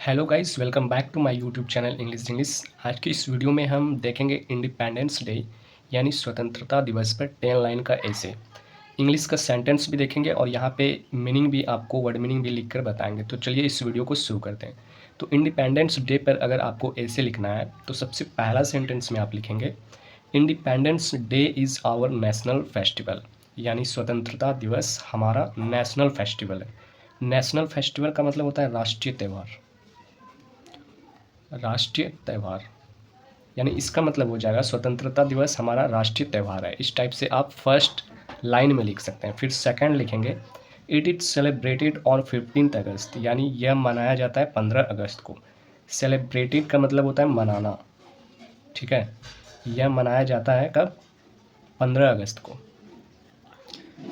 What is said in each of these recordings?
Hello guys, welcome back to my YouTube channel English. आज की इस वीडियो में हम देखेंगे इंडिपेंडेंस डे यानी स्वतंत्रता दिवस पर 10 लाइन का ऐसे इंग्लिश का सेंटेंस भी देखेंगे और यहाँ पे मीनिंग भी आपको वर्ड मीनिंग भी लिखकर बताएंगे। तो चलिए इस वीडियो को शुरू करते हैं। तो इंडिपेंडेंस डे पर अगर आपको ऐसे लिखना है तो सबसे पहला सेंटेंस में आप लिखेंगे independence day is our national festival, यानी स्वतंत्रता दिवस हमारा नेशनल फेस्टिवल है। नेशनल फेस्टिवल का मतलब होता है राष्ट्रीय त्यौहार। राष्ट्रीय त्यौहार यानी इसका मतलब हो जाएगा स्वतंत्रता दिवस हमारा राष्ट्रीय त्यौहार है। इस टाइप से आप फर्स्ट लाइन में लिख सकते हैं। फिर सेकंड लिखेंगे इट इज सेलिब्रेटेड ऑन 15 अगस्त, यानी यह मनाया जाता है 15 अगस्त को। सेलिब्रेटेड का मतलब होता है मनाना, ठीक है। यह मनाया जाता है कब? 15 अगस्त को।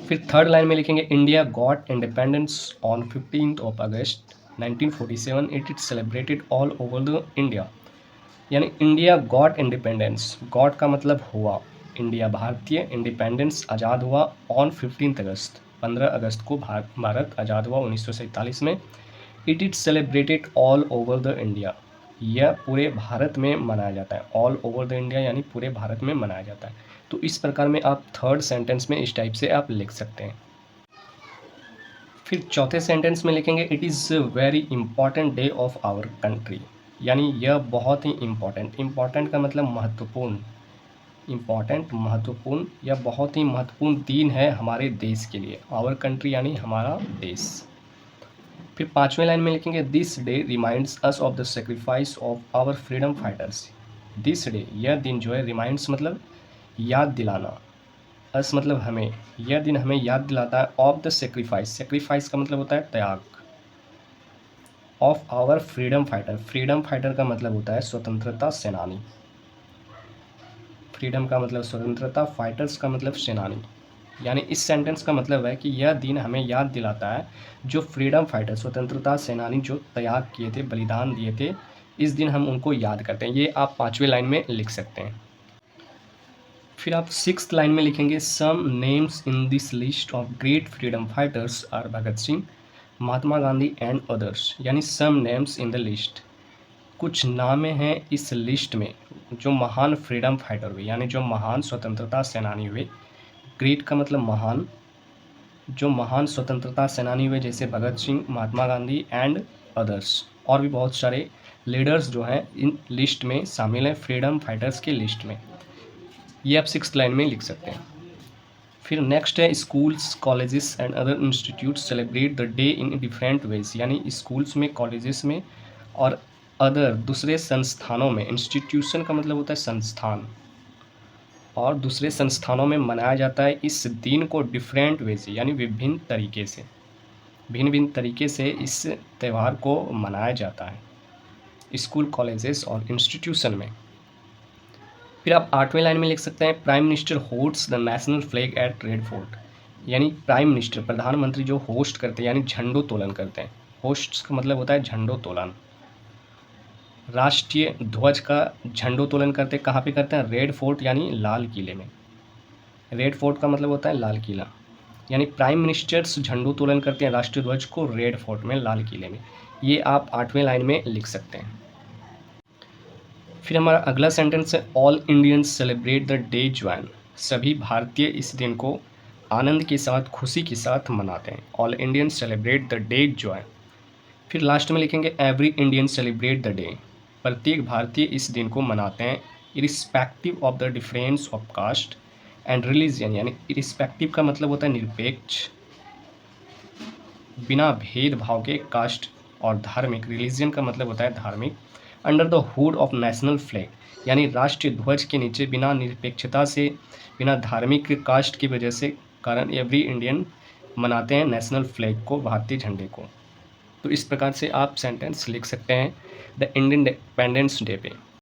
फिर थर्ड लाइन में लिखेंगे India got independence on 15 of August 1947, it is celebrated all over the India. यानी इंडिया गॉट इंडिपेंडेंस, गॉट का मतलब हुआ, इंडिया भारतीय, इंडिपेंडेंस आज़ाद हुआ ऑन 15 अगस्त, 15 अगस्त को भारत आज़ाद हुआ 1947 में। It is celebrated all over the India, यह पूरे भारत में मनाया जाता है। ऑल ओवर द इंडिया यानी पूरे भारत में मनाया जाता है। तो इस प्रकार में आप थर्ड सेंटेंस में इस टाइप से आप लिख सकते हैं। फिर चौथे सेंटेंस में लिखेंगे it is very important day of our country, यानी यह बहुत ही इम्पॉर्टेंट का मतलब महत्वपूर्ण, इम्पॉर्टेंट महत्वपूर्ण, यह बहुत ही महत्वपूर्ण दिन है हमारे देश के लिए। आवर कंट्री यानी हमारा देश। फिर पांचवें लाइन में लिखेंगे this day reminds us of the sacrifice of our freedom fighters. This day, यह दिन जो है, रिमाइंड्स मतलब याद दिलाना, अस मतलब हमें, यह दिन हमें याद दिलाता है ऑफ द सेक्रीफाइस, सेक्रीफाइस का मतलब होता है त्याग, of our freedom fighter, freedom fighter का मतलब होता है स्वतंत्रता सेनानी। फ्रीडम का मतलब स्वतंत्रता, फाइटर्स का मतलब सेनानी। यानी इस सेंटेंस का मतलब है कि यह दिन हमें याद दिलाता है जो फ्रीडम फाइटर, स्वतंत्रता सेनानी जो त्याग किए थे, बलिदान दिए थे, इस दिन हम उनको याद करते हैं। ये आप पाँचवें लाइन में लिख सकते हैं। फिर आप सिक्स्थ लाइन में लिखेंगे some names in this list of great freedom fighters are Bhagat Singh, Mahatma Gandhi and others. यानी some names in the list, कुछ नामें हैं इस लिस्ट में जो महान फ्रीडम फाइटर हुए, यानी जो महान स्वतंत्रता सेनानी हुए। ग्रेट का मतलब महान, जो महान स्वतंत्रता सेनानी हुए जैसे भगत सिंह, महात्मा गांधी एंड अदर्स, और भी बहुत सारे लीडर्स जो हैं इन लिस्ट में शामिल हैं, फ्रीडम फाइटर्स की लिस्ट में। ये आप सिक्स्थ लाइन में लिख सकते हैं। फिर नेक्स्ट है schools, colleges and other institutes celebrate the day in different ways, यानी स्कूल्स में, कॉलेजेस में और अदर दूसरे संस्थानों में, इंस्टीट्यूशन का मतलब होता है संस्थान, और दूसरे संस्थानों में मनाया जाता है इस दिन को डिफरेंट वे से, यानी विभिन्न तरीके से, भिन्न भिन्न तरीके से इस त्यौहार को मनाया जाता है स्कूल, कॉलेजेस और इंस्टीट्यूशन में। फिर आप आठवें लाइन में लिख सकते हैं prime minister hosts the national flag at Red Fort, यानी प्राइम मिनिस्टर, प्रधानमंत्री जो होस्ट करते हैं यानी झंडोत्तोलन करते हैं। होस्ट का मतलब होता है झंडोत्तोलन। राष्ट्रीय ध्वज का झंडोत्तोलन करते कहाँ पे करते हैं? रेड फोर्ट यानी लाल किले में। रेड फोर्ट का मतलब होता है लाल किला, यानी प्राइम मिनिस्टर्स झंडोत्तोलन करते हैं राष्ट्रीय ध्वज को रेड फोर्ट में, लाल किले में। ये आप आठवें लाइन में लिख सकते हैं। फिर हमारा अगला सेंटेंस है all Indians celebrate the day join, सभी भारतीय इस दिन को आनंद के साथ, खुशी के साथ मनाते हैं। All Indians celebrate the day join. फिर लास्ट में लिखेंगे every Indian celebrate the day, प्रत्येक भारतीय इस दिन को मनाते हैं irrespective of the difference of caste and religion, यानी इरिस्पेक्टिव का मतलब होता है निरपेक्ष, बिना भेदभाव के, कास्ट और धार्मिक, रिलीजन का मतलब होता है धार्मिक, under the hood of national flag, यानी राष्ट्रीय ध्वज के नीचे, बिना निरपेक्षता से, बिना धार्मिक कास्ट की वजह से कारण एवरी इंडियन मनाते हैं नेशनल फ्लैग को, भारतीय झंडे को। तो इस प्रकार से आप सेंटेंस लिख सकते हैं द इंडिपेंडेंस डे पे।